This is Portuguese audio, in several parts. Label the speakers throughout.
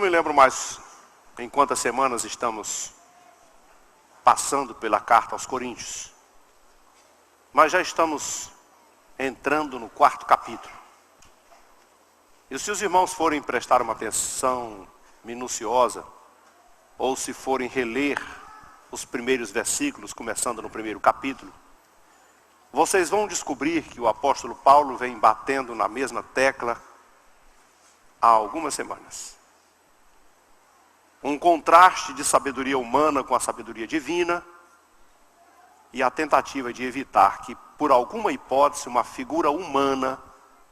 Speaker 1: me lembro mais em quantas semanas estamos passando pela carta aos Coríntios, mas já estamos entrando no 4º capítulo. E se os irmãos forem prestar uma atenção minuciosa, ou se forem reler os primeiros versículos, começando no 1º capítulo, vocês vão descobrir que o apóstolo Paulo vem batendo na mesma tecla há algumas semanas. Um contraste de sabedoria humana com a sabedoria divina e a tentativa de evitar que, por alguma hipótese, uma figura humana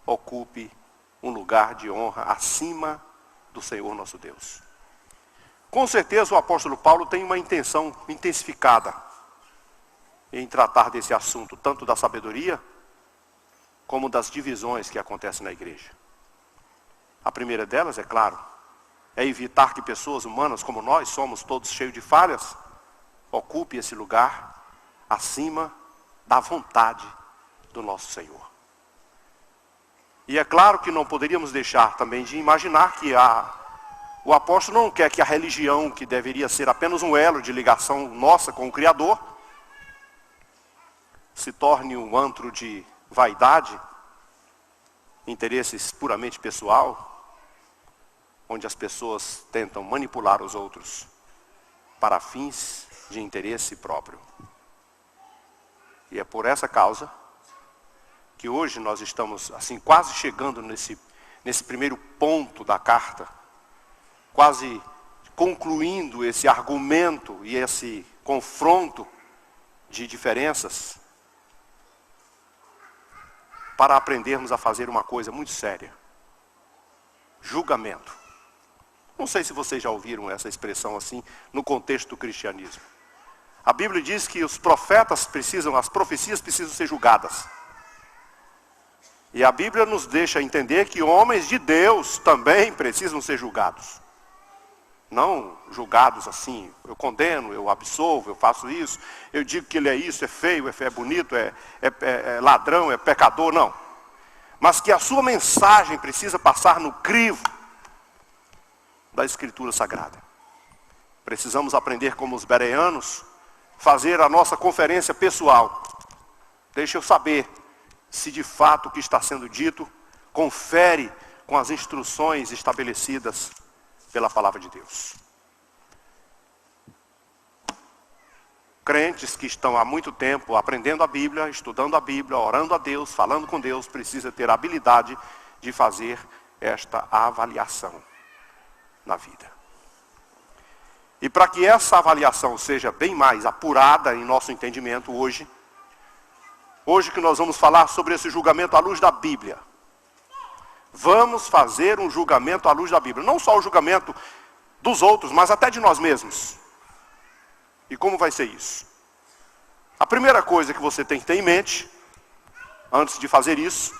Speaker 1: ocupe um lugar de honra acima do Senhor nosso Deus. Com certeza o apóstolo Paulo tem uma intenção intensificada em tratar desse assunto, tanto da sabedoria como das divisões que acontecem na igreja. A primeira delas, é claro, é evitar que pessoas humanas como nós, somos todos cheios de falhas, ocupe esse lugar acima da vontade do nosso Senhor. E é claro que não poderíamos deixar também de imaginar que o apóstolo não quer que a religião, que deveria ser apenas um elo de ligação nossa com o Criador, se torne um antro de vaidade, interesses puramente pessoal, onde as pessoas tentam manipular os outros para fins de interesse próprio. E é por essa causa que hoje nós estamos assim quase chegando nesse primeiro ponto da carta, quase concluindo esse argumento e esse confronto de diferenças, para aprendermos a fazer uma coisa muito séria: julgamento. Não sei se vocês já ouviram essa expressão assim no contexto do cristianismo. A Bíblia diz que as profecias precisam ser julgadas. E a Bíblia nos deixa entender que homens de Deus também precisam ser julgados. Não julgados assim, eu condeno, eu absolvo, eu faço isso, eu digo que ele é isso, é feio, é bonito, é ladrão, é pecador, não. Mas que a sua mensagem precisa passar no crivo da Escritura Sagrada. Precisamos aprender como os bereanos, fazer a nossa conferência pessoal. Deixa eu saber se de fato o que está sendo dito confere com as instruções estabelecidas pela palavra de Deus. Crentes que estão há muito tempo aprendendo a Bíblia, estudando a Bíblia, orando a Deus, falando com Deus, precisa ter a habilidade de fazer esta avaliação na vida. E para que essa avaliação seja bem mais apurada em nosso entendimento hoje que nós vamos falar sobre esse julgamento à luz da Bíblia. Vamos fazer um julgamento à luz da Bíblia. Não só o julgamento dos outros, mas até de nós mesmos. E como vai ser isso? A primeira coisa que você tem que ter em mente, antes de fazer isso,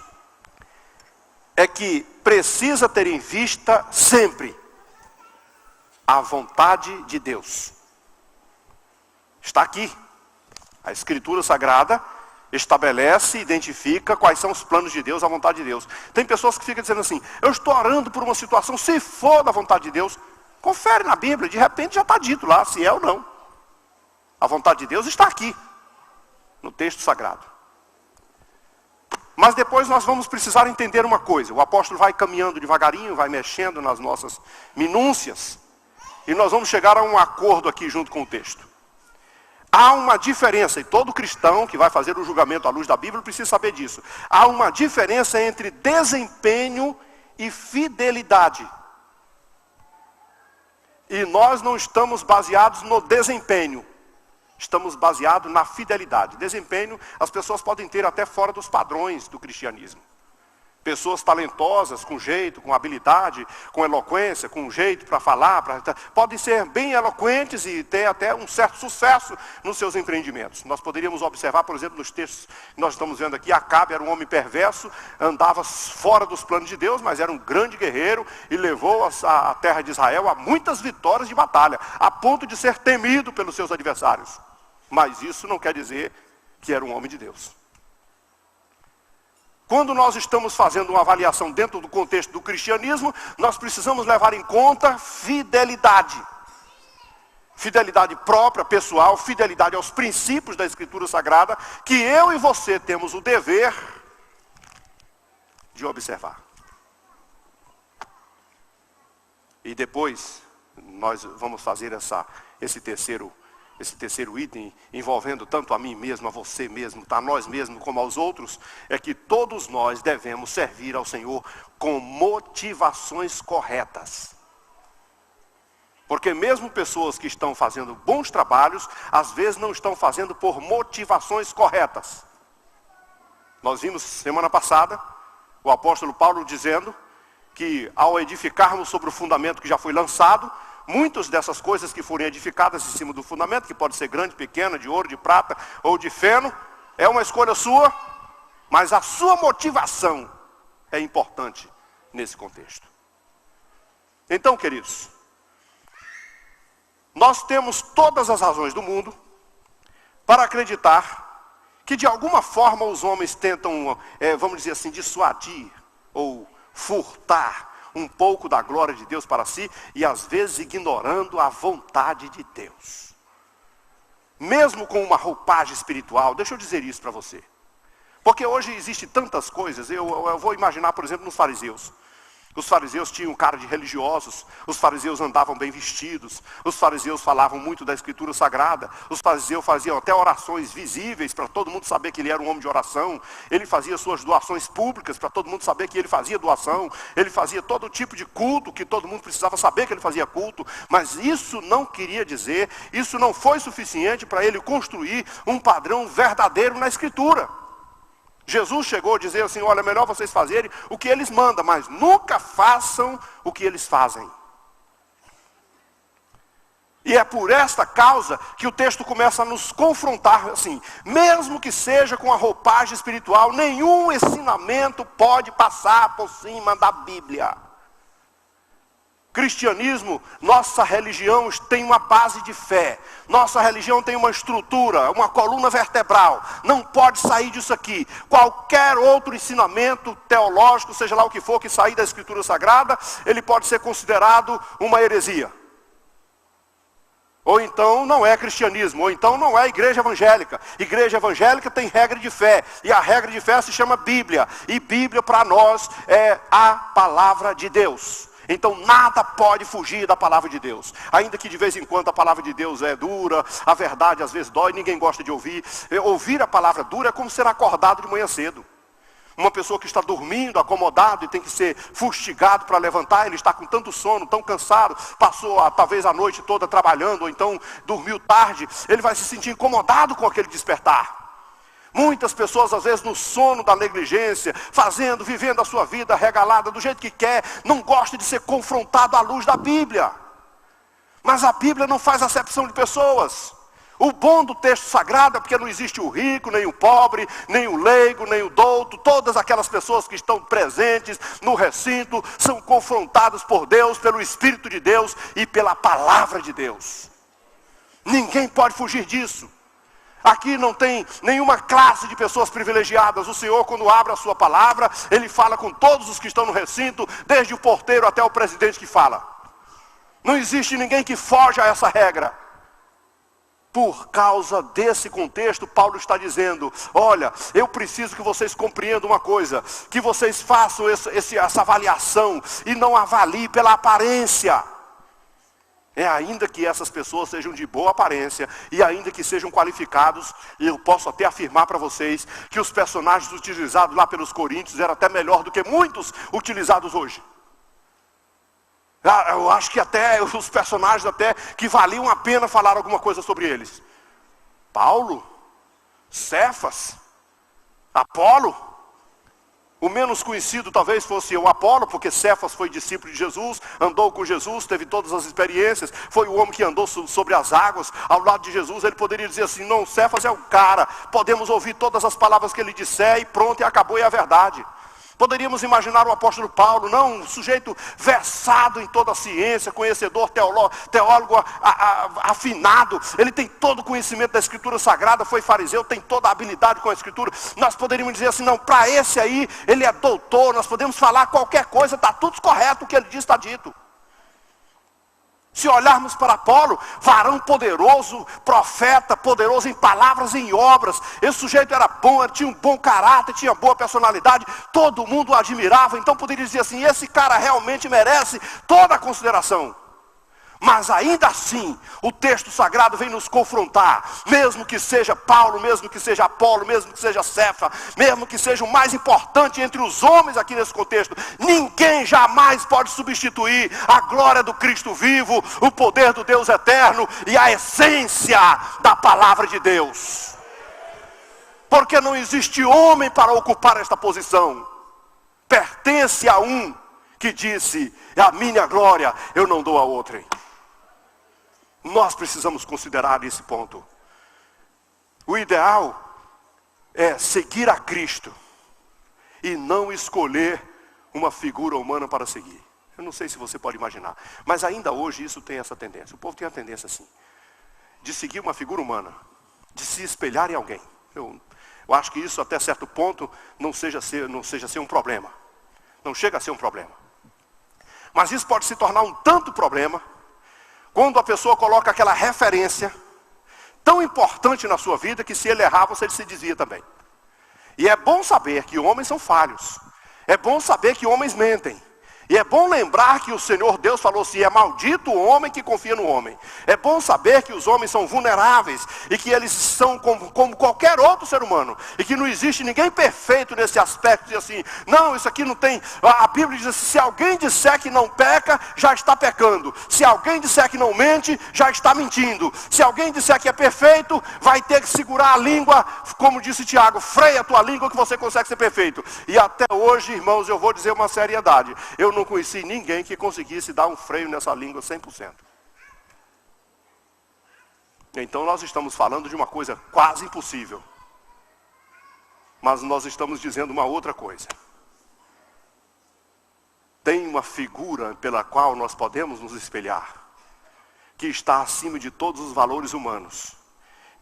Speaker 1: é que precisa ter em vista sempre a vontade de Deus. Está aqui. A Escritura Sagrada estabelece, identifica quais são os planos de Deus, a vontade de Deus. Tem pessoas que ficam dizendo assim: eu estou orando por uma situação, se for da vontade de Deus. Confere na Bíblia, de repente já está dito lá, se é ou não. A vontade de Deus está aqui, no texto sagrado. Mas depois nós vamos precisar entender uma coisa. O apóstolo vai caminhando devagarinho, vai mexendo nas nossas minúcias, e nós vamos chegar a um acordo aqui junto com o texto. Há uma diferença, e todo cristão que vai fazer o julgamento à luz da Bíblia precisa saber disso. Há uma diferença entre desempenho e fidelidade. E nós não estamos baseados no desempenho. Estamos baseados na fidelidade. Desempenho, as pessoas podem ter até fora dos padrões do cristianismo. Pessoas talentosas, com jeito, com habilidade, com eloquência, com jeito para falar, podem ser bem eloquentes e ter até um certo sucesso nos seus empreendimentos. Nós poderíamos observar, por exemplo, nos textos que nós estamos vendo aqui, Acabe era um homem perverso, andava fora dos planos de Deus, mas era um grande guerreiro e levou a terra de Israel a muitas vitórias de batalha, a ponto de ser temido pelos seus adversários. Mas isso não quer dizer que era um homem de Deus. quando nós estamos fazendo uma avaliação dentro do contexto do cristianismo, nós precisamos levar em conta fidelidade. Fidelidade própria, pessoal, fidelidade aos princípios da Escritura Sagrada, que eu e você temos o dever de observar. E depois, nós vamos fazer esse terceiro item, envolvendo tanto a mim mesmo, a você mesmo, a nós mesmos, como aos outros, é que todos nós devemos servir ao Senhor com motivações corretas. Porque mesmo pessoas que estão fazendo bons trabalhos, às vezes não estão fazendo por motivações corretas. Nós vimos semana passada o apóstolo Paulo dizendo que ao edificarmos sobre o fundamento que já foi lançado, muitas dessas coisas que forem edificadas em cima do fundamento, que pode ser grande, pequena, de ouro, de prata ou de feno, é uma escolha sua, mas a sua motivação é importante nesse contexto. Então, queridos, nós temos todas as razões do mundo para acreditar que de alguma forma os homens tentam, vamos dizer assim, dissuadir ou furtar um pouco da glória de Deus para si e às vezes ignorando a vontade de Deus. Mesmo com uma roupagem espiritual, deixa eu dizer isso para você. Porque hoje existem tantas coisas, eu vou imaginar, por exemplo, nos fariseus. Os fariseus tinham cara de religiosos, os fariseus andavam bem vestidos, os fariseus falavam muito da Escritura Sagrada, os fariseus faziam até orações visíveis para todo mundo saber que ele era um homem de oração, ele fazia suas doações públicas para todo mundo saber que ele fazia doação, ele fazia todo tipo de culto que todo mundo precisava saber que ele fazia culto, mas isso não queria dizer, isso não foi suficiente para ele construir um padrão verdadeiro na Escritura. Jesus chegou a dizer assim, olha, é melhor vocês fazerem o que eles mandam, mas nunca façam o que eles fazem. E é por esta causa que o texto começa a nos confrontar assim, mesmo que seja com a roupagem espiritual, nenhum ensinamento pode passar por cima da Bíblia. Cristianismo, nossa religião tem uma base de fé. Nossa religião tem uma estrutura, uma coluna vertebral. Não pode sair disso aqui. Qualquer outro ensinamento teológico, seja lá o que for, que sair da Escritura Sagrada, ele pode ser considerado uma heresia. Ou então não é cristianismo, ou então não é igreja evangélica. Igreja evangélica tem regra de fé, e a regra de fé se chama Bíblia. E Bíblia para nós é a palavra de Deus. Então nada pode fugir da palavra de Deus. Ainda que de vez em quando a palavra de Deus é dura, a verdade às vezes dói, ninguém gosta de ouvir. Ouvir a palavra dura é como ser acordado de manhã cedo. Uma pessoa que está dormindo, acomodado e tem que ser fustigado para levantar, ele está com tanto sono, tão cansado, passou talvez a noite toda trabalhando, ou então dormiu tarde, ele vai se sentir incomodado com aquele despertar. Muitas pessoas, às vezes, no sono da negligência, vivendo a sua vida regalada do jeito que quer, não gosta de ser confrontado à luz da Bíblia. Mas a Bíblia não faz acepção de pessoas. O bom do texto sagrado é porque não existe o rico, nem o pobre, nem o leigo, nem o douto. Todas aquelas pessoas que estão presentes no recinto são confrontadas por Deus, pelo Espírito de Deus e pela palavra de Deus. Ninguém pode fugir disso. Aqui não tem nenhuma classe de pessoas privilegiadas. O Senhor, quando abre a sua palavra, Ele fala com todos os que estão no recinto, desde o porteiro até o presidente que fala. Não existe ninguém que foge a essa regra. Por causa desse contexto, Paulo está dizendo, olha, eu preciso que vocês compreendam uma coisa, que vocês façam essa avaliação e não avaliem pela aparência. Ainda que essas pessoas sejam de boa aparência e ainda que sejam qualificados, eu posso até afirmar para vocês que os personagens utilizados lá pelos coríntios eram até melhor do que muitos utilizados hoje. Eu acho que até os personagens até que valiam a pena falar alguma coisa sobre eles. Paulo, Cefas, Apolo. O menos conhecido talvez fosse o Apolo, porque Cefas foi discípulo de Jesus, andou com Jesus, teve todas as experiências, foi o homem que andou sobre as águas, ao lado de Jesus. Ele poderia dizer assim, não, Cefas é o cara, podemos ouvir todas as palavras que ele disser e pronto, e acabou, e é a verdade. Poderíamos imaginar o apóstolo Paulo, não, um sujeito versado em toda a ciência, conhecedor, teólogo afinado. Ele tem todo o conhecimento da Escritura Sagrada, foi fariseu, tem toda a habilidade com a Escritura. Nós poderíamos dizer assim, não, para esse aí, ele é doutor, nós podemos falar qualquer coisa, está tudo correto, o que ele diz está dito. Se olharmos para Apolo, varão poderoso, profeta, poderoso em palavras e em obras. Esse sujeito era bom, ele tinha um bom caráter, tinha boa personalidade, todo mundo o admirava. Então poderia dizer assim, esse cara realmente merece toda a consideração. Mas ainda assim, o texto sagrado vem nos confrontar. Mesmo que seja Paulo, mesmo que seja Apolo, mesmo que seja Cefa, mesmo que seja o mais importante entre os homens aqui nesse contexto, ninguém jamais pode substituir a glória do Cristo vivo, o poder do Deus eterno e a essência da palavra de Deus. Porque não existe homem para ocupar esta posição. Pertence a um que disse, a minha glória eu não dou a outrem. Nós precisamos considerar esse ponto. O ideal é seguir a Cristo e não escolher uma figura humana para seguir. Eu não sei se você pode imaginar, mas ainda hoje isso tem essa tendência. O povo tem a tendência assim, de seguir uma figura humana, de se espelhar em alguém. Eu acho que isso até certo ponto não seja ser um problema. Não chega a ser um problema. Mas isso pode se tornar um tanto problema quando a pessoa coloca aquela referência tão importante na sua vida que se ele errar, você se desvia também. E é bom saber que homens são falhos. É bom saber que homens mentem. E é bom lembrar que o Senhor Deus falou assim, é maldito o homem que confia no homem. É bom saber que os homens são vulneráveis e que eles são como qualquer outro ser humano. E que não existe ninguém perfeito nesse aspecto de assim, não, isso aqui não tem... A Bíblia diz assim, se alguém disser que não peca, já está pecando. Se alguém disser que não mente, já está mentindo. Se alguém disser que é perfeito, vai ter que segurar a língua, como disse Tiago, freia a tua língua que você consegue ser perfeito. E até hoje, irmãos, eu vou dizer uma seriedade. Eu não conheci ninguém que conseguisse dar um freio nessa língua 100%. Então nós estamos falando de uma coisa quase impossível. Mas nós estamos dizendo uma outra coisa. Tem uma figura pela qual nós podemos nos espelhar, que está acima de todos os valores humanos,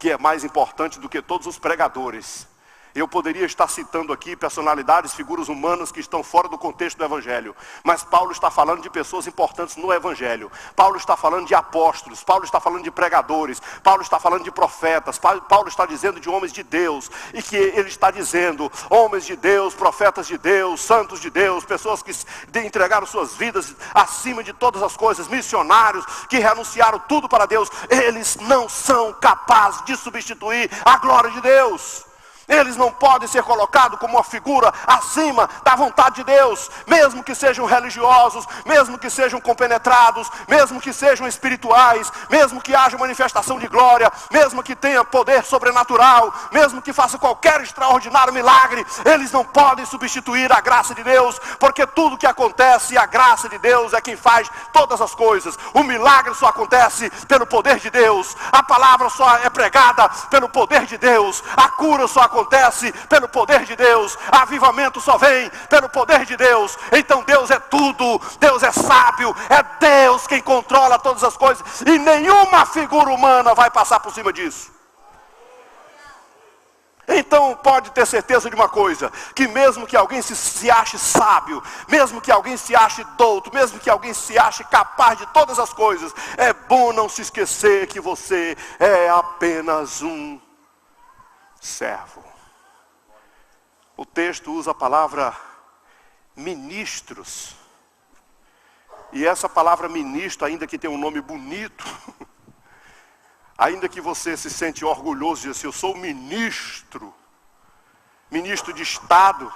Speaker 1: que é mais importante do que todos os pregadores. Eu poderia estar citando aqui personalidades, figuras humanas que estão fora do contexto do Evangelho. Mas Paulo está falando de pessoas importantes no Evangelho. Paulo está falando de apóstolos. Paulo está falando de pregadores. Paulo está falando de profetas. Paulo está dizendo de homens de Deus. E que ele está dizendo, homens de Deus, profetas de Deus, santos de Deus, pessoas que entregaram suas vidas acima de todas as coisas, missionários que renunciaram tudo para Deus. Eles não são capazes de substituir a glória de Deus. Eles não podem ser colocados como uma figura acima da vontade de Deus, mesmo que sejam religiosos, mesmo que sejam compenetrados, mesmo que sejam espirituais, mesmo que haja manifestação de glória, mesmo que tenha poder sobrenatural, mesmo que faça qualquer extraordinário milagre, eles não podem substituir a graça de Deus, porque tudo que acontece, a graça de Deus é quem faz todas as coisas. O milagre só acontece pelo poder de Deus, a palavra só é pregada pelo poder de Deus, a cura só acontece pelo poder de Deus, avivamento só vem pelo poder de Deus. Então Deus é tudo, Deus é sábio, é Deus quem controla todas as coisas, e nenhuma figura humana vai passar por cima disso. Então pode ter certeza de uma coisa, que mesmo que alguém se ache sábio, mesmo que alguém se ache douto, mesmo que alguém se ache capaz de todas as coisas, é bom não se esquecer que você é apenas um servo. O texto usa a palavra ministros. E essa palavra ministro, ainda que tenha um nome bonito, ainda que você se sente orgulhoso de dizer, eu sou ministro de Estado,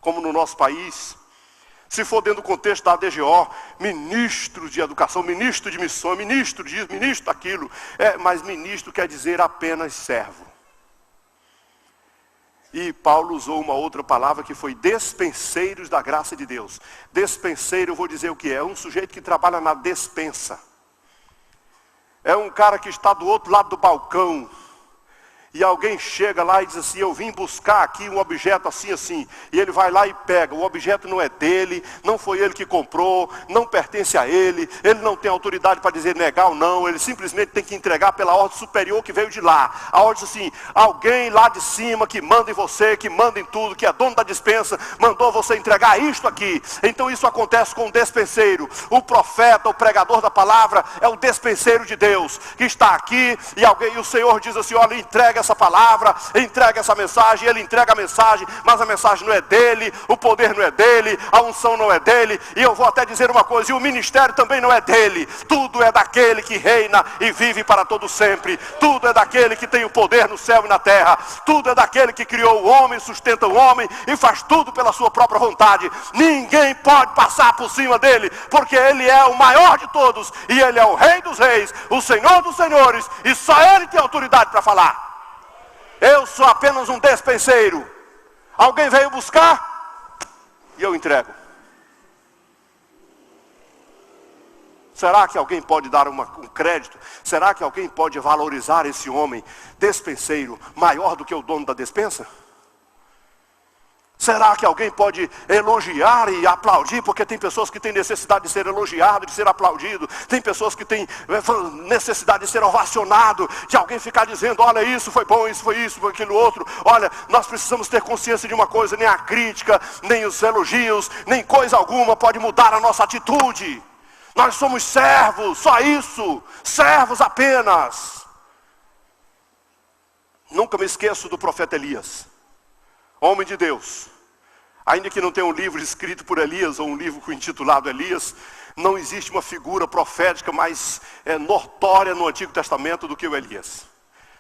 Speaker 1: como no nosso país, se for dentro do contexto da ADGO, ministro de educação, ministro de missão, ministro disso, ministro daquilo, mas ministro quer dizer apenas servo. E Paulo usou uma outra palavra que foi despenseiros da graça de Deus. Despenseiro, eu vou dizer o que é. É um sujeito que trabalha na despensa. É um cara que está do outro lado do balcão. E alguém chega lá e diz assim, eu vim buscar aqui um objeto assim, assim. E ele vai lá e pega, o objeto não é dele, não foi ele que comprou, não pertence a ele não tem autoridade para dizer negar ou não, ele simplesmente tem que entregar pela ordem superior que veio de lá. A ordem diz assim, alguém lá de cima que manda em você, que manda em tudo, que é dono da despensa, mandou você entregar isto aqui. Então isso acontece com o despenseiro. O profeta, o pregador da palavra, é o despenseiro de Deus, que está aqui, e o Senhor diz assim, olha, entrega essa palavra, entrega essa mensagem, ele entrega a mensagem, mas a mensagem não é dele, o poder não é dele, a unção não é dele, e eu vou até dizer uma coisa, e o ministério também não é dele, tudo é daquele que reina e vive para todo sempre, tudo é daquele que tem o poder no céu e na terra, tudo é daquele que criou o homem, sustenta o homem e faz tudo pela sua própria vontade. Ninguém pode passar por cima dele, porque ele é o maior de todos, e ele é o Rei dos reis, o Senhor dos senhores, e só ele tem autoridade para falar. Eu sou apenas um despenseiro. Alguém veio buscar e eu entrego. Será que alguém pode dar um crédito? Será que alguém pode valorizar esse homem despenseiro maior do que o dono da despensa? Será que alguém pode elogiar e aplaudir? Porque tem pessoas que têm necessidade de ser elogiado, de ser aplaudido. Tem pessoas que têm necessidade de ser ovacionado, de alguém ficar dizendo, olha, isso foi bom, isso foi aquilo outro. Olha, nós precisamos ter consciência de uma coisa, nem a crítica, nem os elogios, nem coisa alguma pode mudar a nossa atitude. Nós somos servos, só isso, servos apenas. Nunca me esqueço do profeta Elias. Homem de Deus, ainda que não tenha um livro escrito por Elias, ou um livro intitulado Elias, não existe uma figura profética mais notória no Antigo Testamento do que o Elias.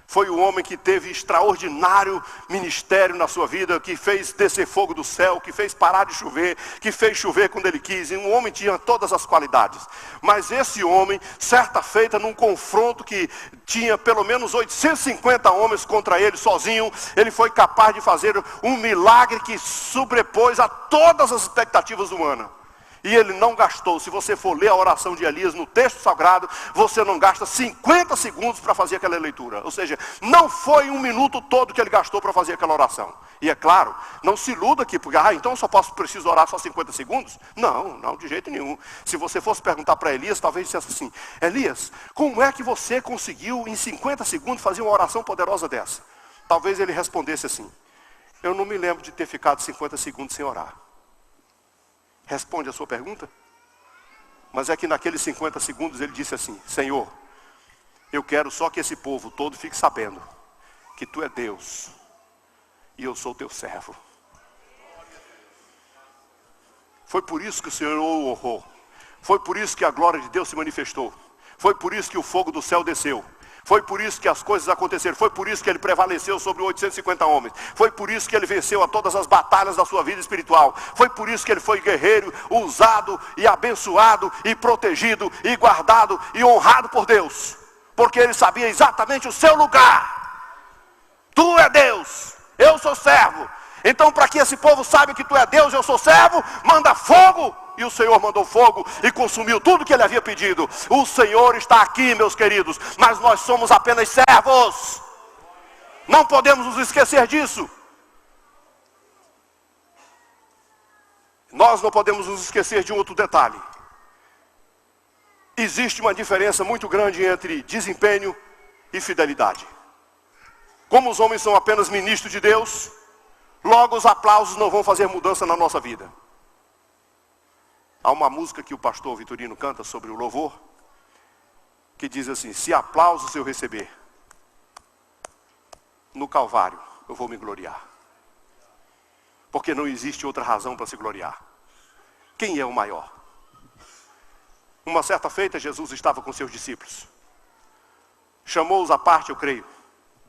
Speaker 1: Foi o homem que teve extraordinário ministério na sua vida, que fez descer fogo do céu, que fez parar de chover, que fez chover quando ele quis. E um homem tinha todas as qualidades. Mas esse homem, certa feita, num confronto que tinha pelo menos 850 homens contra ele sozinho, ele foi capaz de fazer um milagre que sobrepôs a todas as expectativas humanas. E ele não gastou, se você for ler a oração de Elias no texto sagrado, você não gasta 50 segundos para fazer aquela leitura. Ou seja, não foi um minuto todo que ele gastou para fazer aquela oração. E é claro, não se iluda aqui, porque então eu só preciso orar só 50 segundos? Não, de jeito nenhum. Se você fosse perguntar para Elias, talvez dissesse assim, Elias, como é que você conseguiu em 50 segundos fazer uma oração poderosa dessa? Talvez ele respondesse assim, eu não me lembro de ter ficado 50 segundos sem orar. Responde a sua pergunta? Mas é que naqueles 50 segundos ele disse assim, Senhor, eu quero só que esse povo todo fique sabendo que Tu é Deus e eu sou Teu servo. Foi por isso que o Senhor o honrou. Foi por isso que a glória de Deus se manifestou. Foi por isso que o fogo do céu desceu. Foi por isso que as coisas aconteceram. Foi por isso que ele prevaleceu sobre 850 homens. Foi por isso que ele venceu a todas as batalhas da sua vida espiritual. Foi por isso que ele foi guerreiro, usado e abençoado e protegido e guardado e honrado por Deus. Porque ele sabia exatamente o seu lugar. Tu é Deus, eu sou servo. Então, para que esse povo saiba que Tu é Deus, eu sou servo, manda fogo. E o Senhor mandou fogo e consumiu tudo que ele havia pedido. O Senhor está aqui, meus queridos, mas nós somos apenas servos. Não podemos nos esquecer disso. Nós não podemos nos esquecer de um outro detalhe. Existe uma diferença muito grande entre desempenho e fidelidade. Como os homens são apenas ministros de Deus, logo os aplausos não vão fazer mudança na nossa vida. Há uma música que o pastor Vitorino canta sobre o louvor, que diz assim, se aplausos eu receber, no Calvário eu vou me gloriar. Porque não existe outra razão para se gloriar. Quem é o maior? Uma certa feita, Jesus estava com seus discípulos. Chamou-os à parte, eu creio.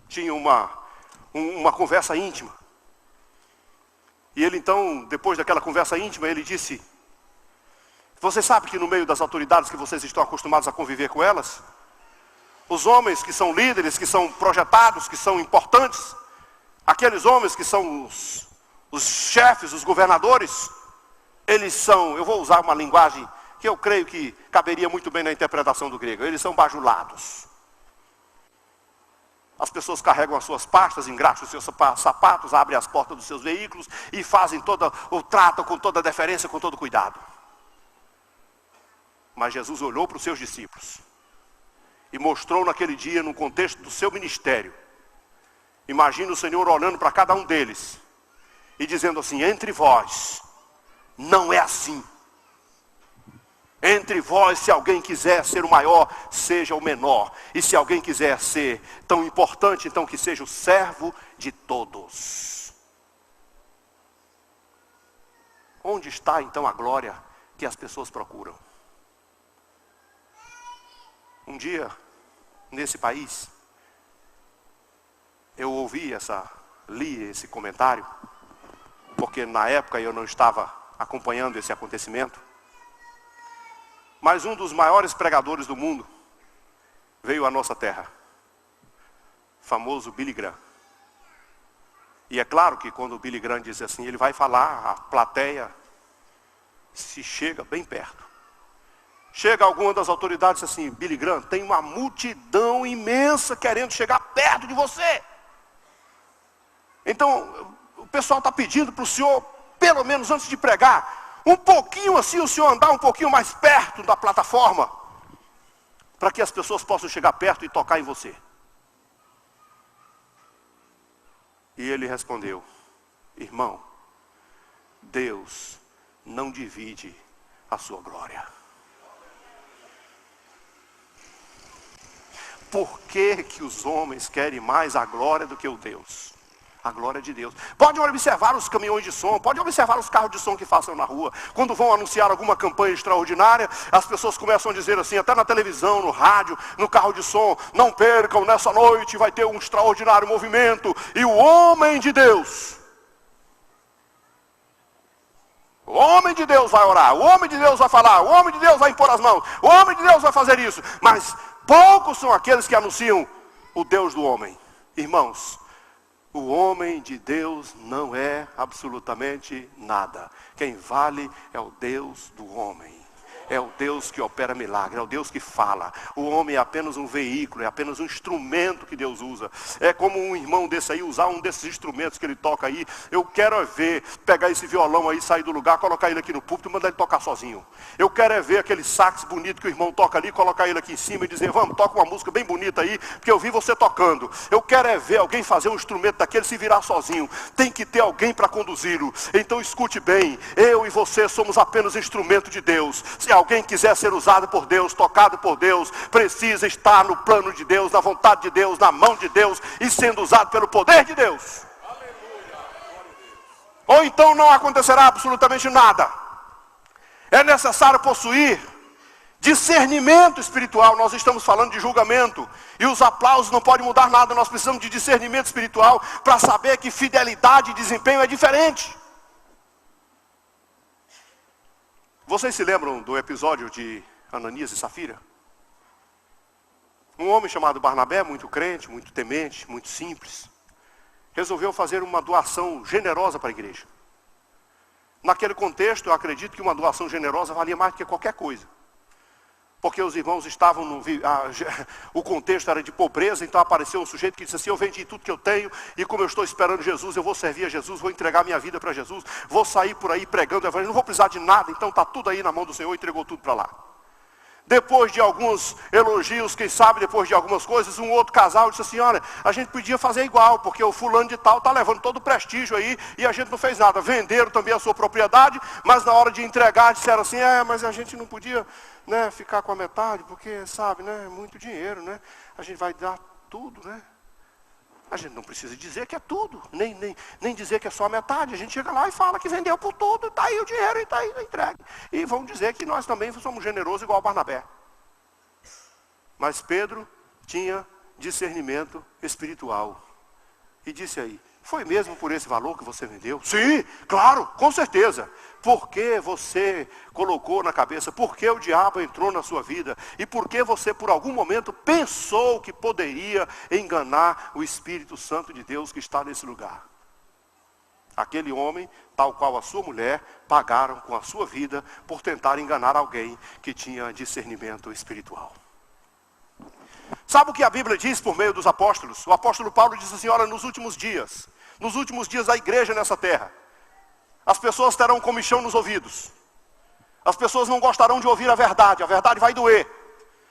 Speaker 1: Tinha uma conversa íntima. E ele então, depois daquela conversa íntima, ele disse, você sabe que no meio das autoridades que vocês estão acostumados a conviver com elas, os homens que são líderes, que são projetados, que são importantes, aqueles homens que são os chefes, os governadores, eles são, eu vou usar uma linguagem que eu creio que caberia muito bem na interpretação do grego, eles são bajulados. As pessoas carregam as suas pastas, engraxam os seus sapatos, abrem as portas dos seus veículos e fazem o trato com toda a deferência, com todo cuidado. Mas Jesus olhou para os seus discípulos e mostrou naquele dia, no contexto do seu ministério. Imagina o Senhor olhando para cada um deles e dizendo assim: entre vós não é assim. Entre vós, se alguém quiser ser o maior, seja o menor. E se alguém quiser ser tão importante, então que seja o servo de todos. Onde está então a glória que as pessoas procuram? Um dia, nesse país, eu li esse comentário, porque na época eu não estava acompanhando esse acontecimento. Mas um dos maiores pregadores do mundo veio à nossa terra, famoso Billy Graham. E é claro que quando o Billy Graham diz assim, ele vai falar, a plateia se chega bem perto. Chega alguma das autoridades assim: Billy Graham, tem uma multidão imensa querendo chegar perto de você. Então, o pessoal está pedindo para o senhor, pelo menos antes de pregar, um pouquinho assim, o senhor andar um pouquinho mais perto da plataforma, para que as pessoas possam chegar perto e tocar em você. E ele respondeu: irmão, Deus não divide a sua glória. Por que que os homens querem mais a glória do que o Deus? A glória de Deus. Pode observar os caminhões de som, pode observar os carros de som que passam na rua. Quando vão anunciar alguma campanha extraordinária, as pessoas começam a dizer assim, até na televisão, no rádio, no carro de som: não percam, nessa noite vai ter um extraordinário movimento. E o homem de Deus, o homem de Deus vai orar, o homem de Deus vai falar, o homem de Deus vai impor as mãos, o homem de Deus vai fazer isso. Mas poucos são aqueles que anunciam o Deus do homem. Irmãos, o homem de Deus não é absolutamente nada. Quem vale é o Deus do homem. É o Deus que opera milagre, é o Deus que fala. O homem é apenas um veículo, é apenas um instrumento que Deus usa. É como um irmão desse aí usar um desses instrumentos que ele toca aí. Eu quero é ver, pegar esse violão aí, sair do lugar, colocar ele aqui no púlpito e mandar ele tocar sozinho. Eu quero é ver aquele sax bonito que o irmão toca ali, colocar ele aqui em cima e dizer: vamos, toca uma música bem bonita aí, porque eu vi você tocando. Eu quero é ver alguém fazer um instrumento daquele se virar sozinho. Tem que ter alguém para conduzi-lo. Então escute bem, eu e você somos apenas instrumento de Deus. Se alguém quiser ser usado por Deus, tocado por Deus, precisa estar no plano de Deus, na vontade de Deus, na mão de Deus e sendo usado pelo poder de Deus. Aleluia. Ou então não acontecerá absolutamente nada. É necessário possuir discernimento espiritual. Nós estamos falando de julgamento e os aplausos não podem mudar nada. Nós precisamos de discernimento espiritual para saber que fidelidade e desempenho é diferente. Vocês se lembram do episódio de Ananias e Safira? Um homem chamado Barnabé, muito crente, muito temente, muito simples, resolveu fazer uma doação generosa para a igreja. Naquele contexto, eu acredito que uma doação generosa valia mais do que qualquer coisa. Porque os irmãos estavam o contexto era de pobreza, então apareceu um sujeito que disse assim: eu vendi tudo que eu tenho, e como eu estou esperando Jesus, eu vou servir a Jesus, vou entregar minha vida para Jesus, vou sair por aí pregando o evangelho, não vou precisar de nada, então está tudo aí na mão do Senhor, entregou tudo para lá. Depois de alguns elogios, quem sabe, depois de algumas coisas, um outro casal disse assim: olha, a gente podia fazer igual, porque o fulano de tal está levando todo o prestígio aí, e a gente não fez nada. Venderam também a sua propriedade, mas na hora de entregar disseram assim: mas a gente não podia, né, ficar com a metade, porque, sabe, né, é muito dinheiro, né? A gente vai dar tudo, né? A gente não precisa dizer que é tudo, nem dizer que é só a metade. A gente chega lá e fala que vendeu por tudo, está aí o dinheiro e está aí entregue. E vão dizer que nós também somos generosos igual Barnabé. Mas Pedro tinha discernimento espiritual. E disse aí: foi mesmo por esse valor que você vendeu? Sim, claro, com certeza. Por que você colocou na cabeça? Por que o diabo entrou na sua vida? E por que você por algum momento pensou que poderia enganar o Espírito Santo de Deus que está nesse lugar? Aquele homem, tal qual a sua mulher, pagaram com a sua vida por tentar enganar alguém que tinha discernimento espiritual. Sabe o que a Bíblia diz por meio dos apóstolos? O apóstolo Paulo diz assim, olha, nos últimos dias da igreja nessa terra, as pessoas terão comichão nos ouvidos. As pessoas não gostarão de ouvir a verdade vai doer.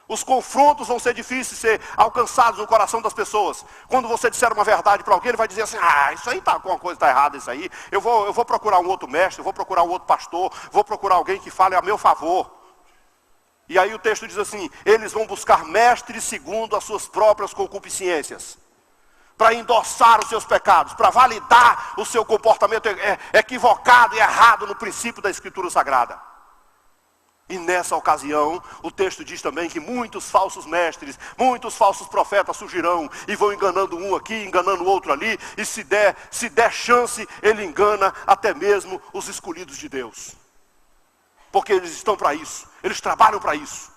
Speaker 1: Os confrontos vão ser difíceis de ser alcançados no coração das pessoas. Quando você disser uma verdade para alguém, ele vai dizer assim, isso aí tá, alguma coisa está errada, isso aí. Eu vou procurar um outro mestre, eu vou procurar um outro pastor, vou procurar alguém que fale a meu favor. E aí o texto diz assim, eles vão buscar mestres segundo as suas próprias concupiscências, para endossar os seus pecados, para validar o seu comportamento equivocado e errado no princípio da Escritura Sagrada. E nessa ocasião, o texto diz também que muitos falsos mestres, muitos falsos profetas surgirão e vão enganando um aqui, enganando o outro ali, e se der chance, ele engana até mesmo os escolhidos de Deus. Porque eles estão para isso, eles trabalham para isso.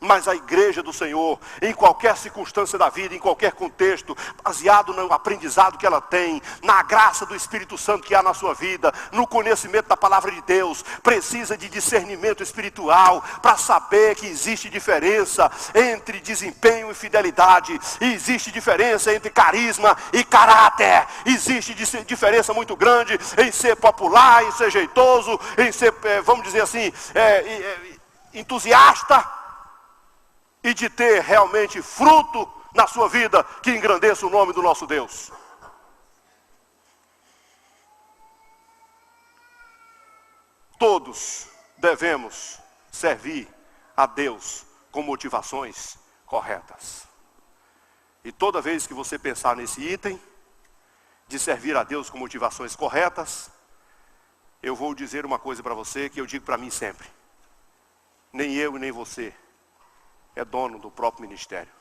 Speaker 1: Mas a igreja do Senhor, em qualquer circunstância da vida, em qualquer contexto, baseado no aprendizado que ela tem, na graça do Espírito Santo que há na sua vida, no conhecimento da palavra de Deus, precisa de discernimento espiritual para saber que existe diferença entre desempenho e fidelidade, e existe diferença entre carisma e caráter, existe diferença muito grande em ser popular, em ser jeitoso, em ser, vamos dizer assim, entusiasta, e de ter realmente fruto na sua vida que engrandeça o nome do nosso Deus. Todos devemos servir a Deus com motivações corretas. E toda vez que você pensar nesse item, de servir a Deus com motivações corretas, eu vou dizer uma coisa para você que eu digo para mim sempre. Nem eu e nem você é dono do próprio ministério.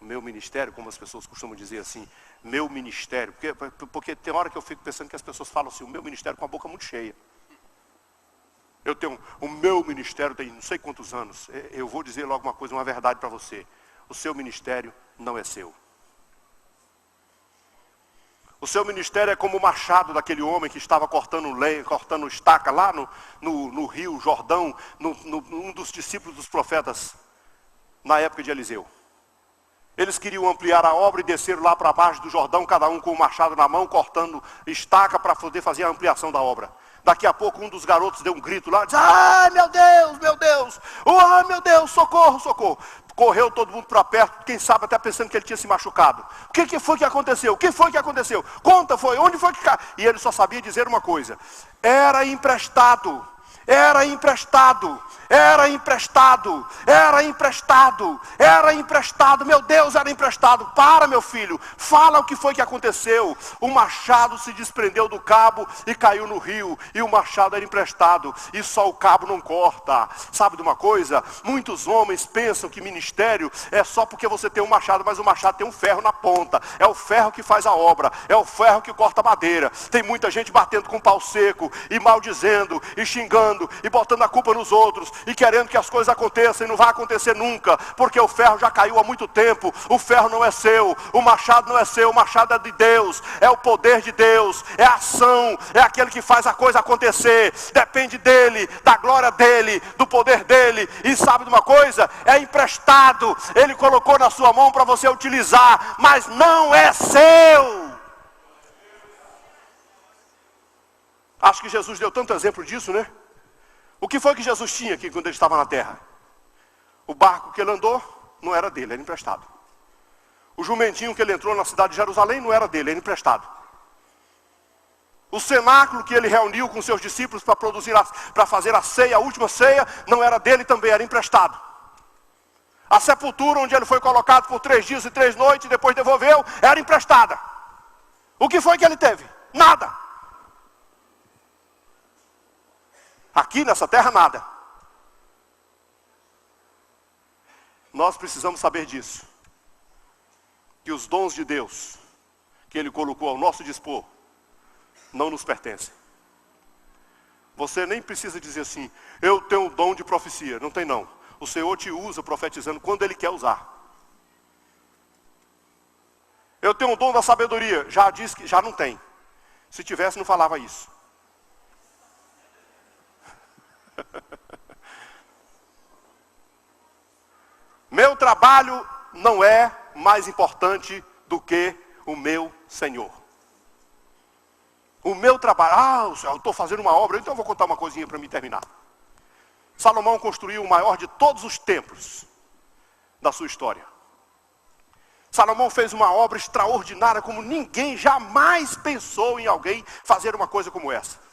Speaker 1: O meu ministério, como as pessoas costumam dizer assim, meu ministério, porque tem hora que eu fico pensando que as pessoas falam assim, o meu ministério com a boca muito cheia. Eu tenho, o meu ministério tem não sei quantos anos. Eu vou dizer logo uma coisa, uma verdade para você. O seu ministério não é seu. O seu ministério é como o machado daquele homem que estava cortando lenha, cortando estaca lá no rio Jordão, um dos discípulos dos profetas na época de Eliseu. Eles queriam ampliar a obra e desceram lá para baixo do Jordão, cada um com o machado na mão, cortando estaca para poder fazer a ampliação da obra. Daqui a pouco um dos garotos deu um grito lá, disse, ai meu Deus, oh meu Deus, socorro, socorro. Correu todo mundo para perto, quem sabe até pensando que ele tinha se machucado. O que foi que aconteceu? O que foi que aconteceu? Conta, onde foi que caiu? E ele só sabia dizer uma coisa, era emprestado. Era emprestado, era emprestado, era emprestado, era emprestado, meu Deus, era emprestado. Para, meu filho, fala o que foi que aconteceu. O machado se desprendeu do cabo e caiu no rio, e o machado era emprestado, e só o cabo não corta. Sabe de uma coisa? Muitos homens pensam que ministério é só porque você tem um machado, mas o machado tem um ferro na ponta, é o ferro que faz a obra, é o ferro que corta a madeira. Tem muita gente batendo com pau seco, e maldizendo, e xingando, e botando a culpa nos outros, e querendo que as coisas aconteçam, e não vai acontecer nunca, porque o ferro já caiu há muito tempo. O ferro não é seu, o machado não é seu, o machado é de Deus, é o poder de Deus, é a ação, é aquele que faz a coisa acontecer, depende dele, da glória dele, do poder dele. E sabe de uma coisa? É emprestado, ele colocou na sua mão para você utilizar, mas não é seu. Acho que Jesus deu tanto exemplo disso, né? O que foi que Jesus tinha aqui quando ele estava na terra? O barco que ele andou não era dele, era emprestado. O jumentinho que ele entrou na cidade de Jerusalém não era dele, era emprestado. O cenáculo que ele reuniu com seus discípulos para fazer a ceia, a última ceia, não era dele também, era emprestado. A sepultura onde ele foi colocado por 3 dias e 3 noites e depois devolveu, era emprestada. O que foi que ele teve? Nada. Aqui nessa terra nada. Nós precisamos saber disso. Que os dons de Deus, que Ele colocou ao nosso dispor, não nos pertencem. Você nem precisa dizer assim, eu tenho o dom de profecia. Não tem não. O Senhor te usa profetizando quando Ele quer usar. Eu tenho o dom da sabedoria. Já disse que já não tem. Se tivesse, não falava isso. meu trabalho não é mais importante do que o meu Senhor. O meu trabalho, eu estou fazendo uma obra, então eu vou contar uma coisinha para me terminar. Salomão construiu o maior de todos os templos da sua história. Salomão fez uma obra extraordinária como ninguém jamais pensou em alguém fazer uma coisa como essa.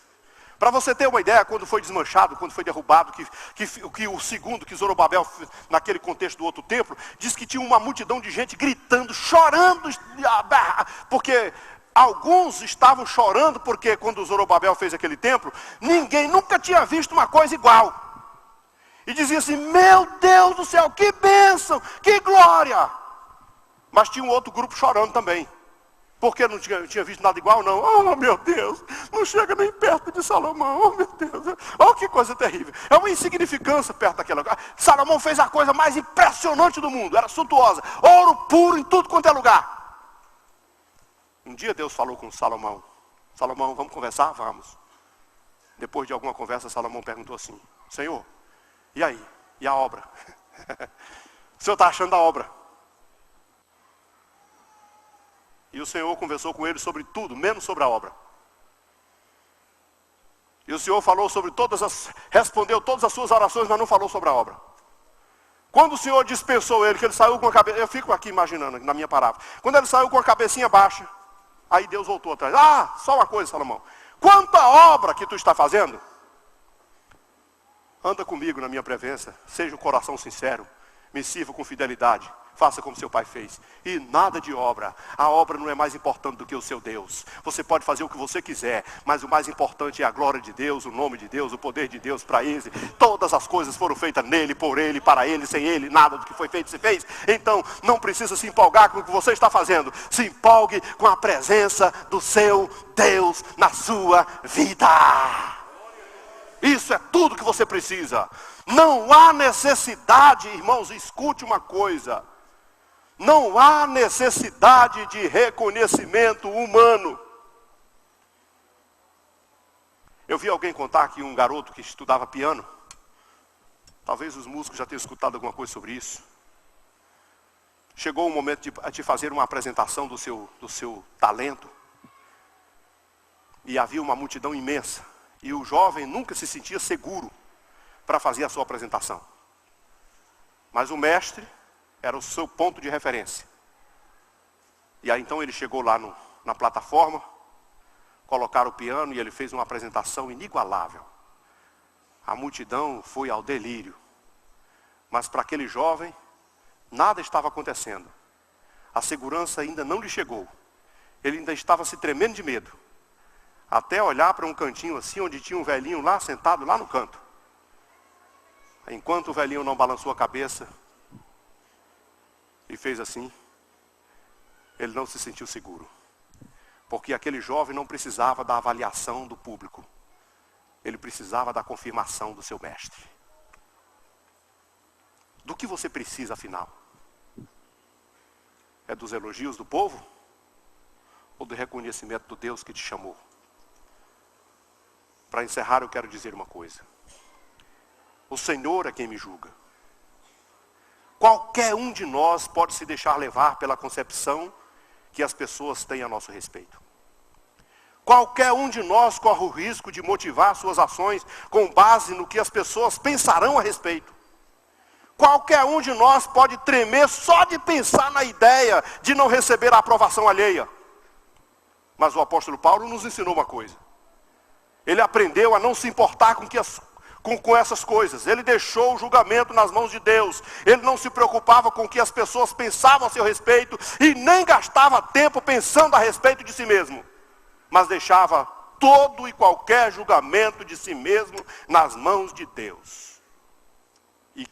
Speaker 1: Para você ter uma ideia, quando foi desmanchado, quando foi derrubado, que o segundo, que Zorobabel, naquele contexto do outro templo, diz que tinha uma multidão de gente gritando, chorando, porque alguns estavam chorando, porque quando Zorobabel fez aquele templo, ninguém nunca tinha visto uma coisa igual. E dizia assim, meu Deus do céu, que bênção, que glória. Mas tinha um outro grupo chorando também. Porque não tinha visto nada igual, não. Oh, meu Deus, não chega nem perto de Salomão. Oh, meu Deus, oh, que coisa terrível. É uma insignificância perto daquela lugar. Salomão fez a coisa mais impressionante do mundo. Era suntuosa. Ouro puro em tudo quanto é lugar. Um dia Deus falou com Salomão. Salomão, vamos conversar? Vamos. Depois de alguma conversa, Salomão perguntou assim, Senhor, e aí? E a obra? O senhor está achando a obra? E o Senhor conversou com ele sobre tudo, menos sobre a obra. E o Senhor falou sobre respondeu todas as suas orações, mas não falou sobre a obra. Quando o Senhor dispensou ele, que ele saiu com a cabeça, eu fico aqui imaginando, na minha palavra. Quando ele saiu com a cabecinha baixa, aí Deus voltou atrás. Ah, só uma coisa, Salomão. Quanto à obra que tu está fazendo, anda comigo na minha presença, seja o coração sincero, me sirva com fidelidade. Faça como seu pai fez. E nada de obra. A obra não é mais importante do que o seu Deus. Você pode fazer o que você quiser, mas o mais importante é a glória de Deus, o nome de Deus, o poder de Deus para ele. Todas as coisas foram feitas nele, por ele, para ele, sem ele, nada do que foi feito se fez. Então, não precisa se empolgar com o que você está fazendo. Se empolgue com a presença do seu Deus na sua vida. Isso é tudo que você precisa. Não há necessidade, irmãos, escute uma coisa. Não há necessidade de reconhecimento humano. Eu vi alguém contar que um garoto que estudava piano, talvez os músicos já tenham escutado alguma coisa sobre isso. Chegou o momento de fazer uma apresentação do seu talento. E havia uma multidão imensa. E o jovem nunca se sentia seguro para fazer a sua apresentação. Mas o mestre era o seu ponto de referência. E aí então ele chegou lá na plataforma, colocaram o piano e ele fez uma apresentação inigualável. A multidão foi ao delírio. Mas para aquele jovem, nada estava acontecendo. A segurança ainda não lhe chegou. Ele ainda estava se tremendo de medo. Até olhar para um cantinho assim, onde tinha um velhinho lá, sentado lá no canto. Enquanto o velhinho não balançou a cabeça e fez assim, ele não se sentiu seguro. Porque aquele jovem não precisava da avaliação do público. Ele precisava da confirmação do seu mestre. Do que você precisa, afinal? É dos elogios do povo? Ou do reconhecimento do Deus que te chamou? Para encerrar, eu quero dizer uma coisa. O Senhor é quem me julga. Qualquer um de nós pode se deixar levar pela concepção que as pessoas têm a nosso respeito. Qualquer um de nós corre o risco de motivar suas ações com base no que as pessoas pensarão a respeito. Qualquer um de nós pode tremer só de pensar na ideia de não receber a aprovação alheia. Mas o apóstolo Paulo nos ensinou uma coisa. Ele aprendeu a não se importar com essas coisas. Ele deixou o julgamento nas mãos de Deus. Ele não se preocupava com o que as pessoas pensavam a seu respeito e nem gastava tempo pensando a respeito de si mesmo. Mas deixava todo e qualquer julgamento de si mesmo nas mãos de Deus. E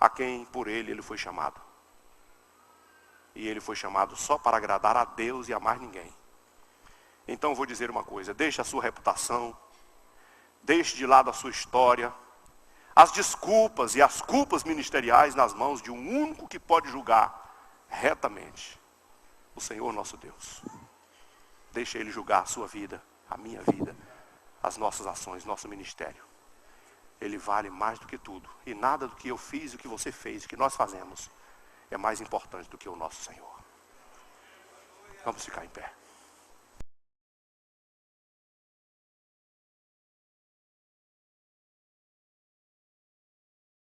Speaker 1: a quem por ele foi chamado. E ele foi chamado só para agradar a Deus e a mais ninguém. Então eu vou dizer uma coisa, deixe a sua reputação, deixe de lado a sua história, as desculpas e as culpas ministeriais nas mãos de um único que pode julgar retamente, o Senhor nosso Deus. Deixe Ele julgar a sua vida, a minha vida, as nossas ações, nosso ministério. Ele vale mais do que tudo. E nada do que eu fiz, o que você fez, o que nós fazemos, é mais importante do que o nosso Senhor. Vamos ficar em pé.